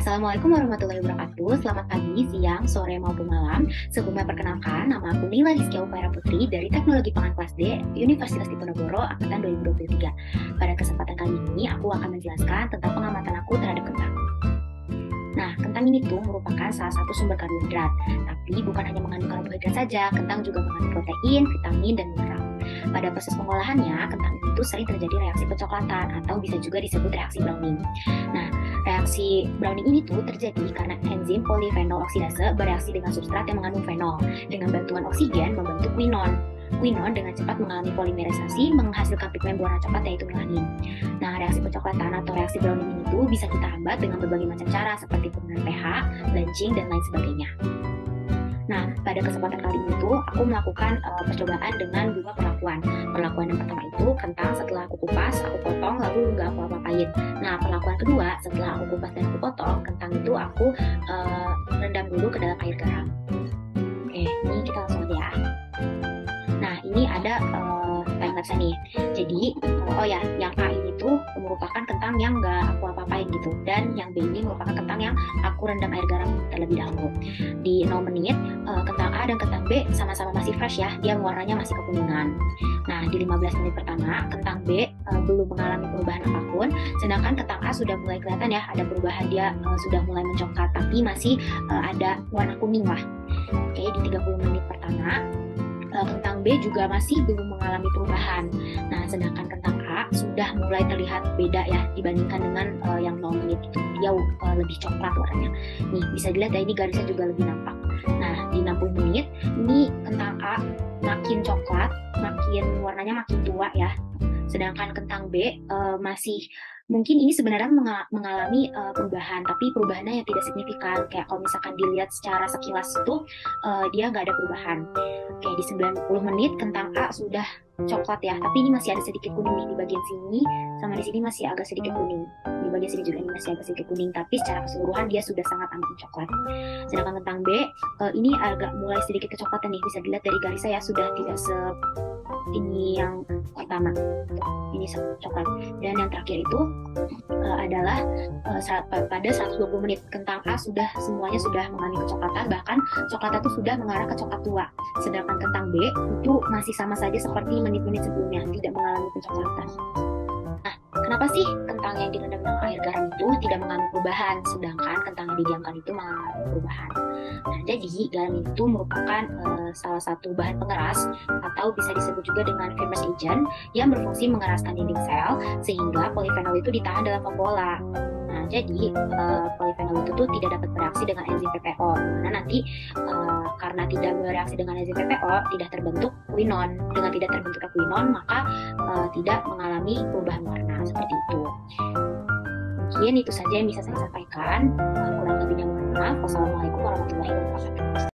Assalamualaikum warahmatullahi wabarakatuh. Selamat pagi, siang, sore, maupun malam. Sebelumnya perkenalkan, nama aku Nila Rizkia Upaira Putri dari Teknologi Pangan Kelas D, Universitas Diponegoro, Angkatan 2023. Pada kesempatan kali ini, aku akan menjelaskan tentang pengamatan aku terhadap kentang. Nah, kentang ini tuh merupakan salah satu sumber karbohidrat. Tapi bukan hanya mengandung karbohidrat saja, kentang juga mengandung protein, vitamin, dan mineral. Pada proses pengolahannya, kentang itu sering terjadi reaksi kecoklatan atau bisa juga disebut reaksi Browning. Nah, reaksi Browning ini tuh terjadi karena enzim polifenol oksidase bereaksi dengan substrat yang mengandung fenol. Dengan bantuan oksigen membentuk quinon. Quinon dengan cepat mengalami polimerisasi menghasilkan pigmen berwarna coklat yaitu melanin. Nah, reaksi pencoklatan atau reaksi Browning ini tuh bisa kita hambat dengan berbagai macam cara seperti penurunan pH, blanching, dan lain sebagainya. Nah, pada kesempatan kali ini tuh aku melakukan percobaan dengan dua perlakuan. Perlakuan yang pertama itu kentang setelah aku kupas, aku potong lalu nggak aku apa-apain. Nah, perlakuan kedua setelah aku kupas dan aku potong, kentang itu aku rendam dulu ke dalam air garam. Oke, ini kita langsung aja ya. Nah, ini ada timelapse nih. Jadi, yang A ini tuh merupakan kentang yang nggak aku apa-apain gitu. Dan yang B ini merupakan kentang yang aku rendam air garam terlebih dahulu. Di 0 menit, kentang A dan kentang B sama-sama masih fresh ya. Dia warnanya masih kekuningan. Nah, di 15 menit pertama, kentang B belum mengalami perubahan apapun. Sedangkan kentang A sudah mulai kelihatan ya, ada perubahan. Dia sudah mulai mencoklat, tapi masih ada warna kuning lah. Oke, di 30 menit pertama, kentang B juga masih belum mengalami perubahan. Nah, sedangkan kentang A sudah mulai terlihat beda ya dibandingkan dengan yang 0 menit itu. Dia lebih coklat warnanya. Nih, bisa dilihat ya, ini garisnya juga lebih nampak. Nah, di 60 menit, ini kentang A makin coklat, warnanya makin tua ya. Sedangkan kentang B masih mungkin ini sebenarnya mengalami perubahan, tapi perubahannya yang tidak signifikan. Kayak kalau misalkan dilihat secara sekilas itu dia nggak ada perubahan. Oke, di 90 menit kentang A sudah coklat ya, tapi ini masih ada sedikit kuning nih di bagian sini, sama di sini masih agak sedikit kuning. Di bagian sini juga ini masih agak sedikit kuning, tapi secara keseluruhan dia sudah sangat amat coklat. Sedangkan kentang B ini agak mulai sedikit kecoklatan nih, bisa dilihat dari garis saya sudah tidak ini yang pertama, ini coklat. Dan yang terakhir itu adalah pada 120 menit kentang A semuanya sudah mengalami kecoklatan, bahkan coklatnya itu sudah mengarah ke coklat tua. Sedangkan kentang B itu masih sama saja seperti menit-menit sebelumnya, tidak mengalami pencoklatan. Nah, kenapa sih kentang yang direndam dengan air garam itu tidak mengalami perubahan, sedangkan kentang yang didiamkan itu mengalami perubahan? Nah, jadi garam itu merupakan salah satu bahan pengeras atau bisa disebut juga dengan famous agent yang berfungsi mengeraskan dinding sel sehingga polifenol itu ditahan dalam vakuola. Nah, jadi polifenol itu tuh tidak dapat bereaksi dengan enzim PPO. Nah, nanti karena tidak bereaksi dengan enzim PPO, tidak terbentuk quinon. Dengan tidak terbentuknya quinon, maka tidak mengalami perubahan warna seperti itu. Mungkin itu saja yang bisa saya sampaikan. Kurang lebihnya mohon maaf. Wassalamualaikum warahmatullahi wabarakatuh.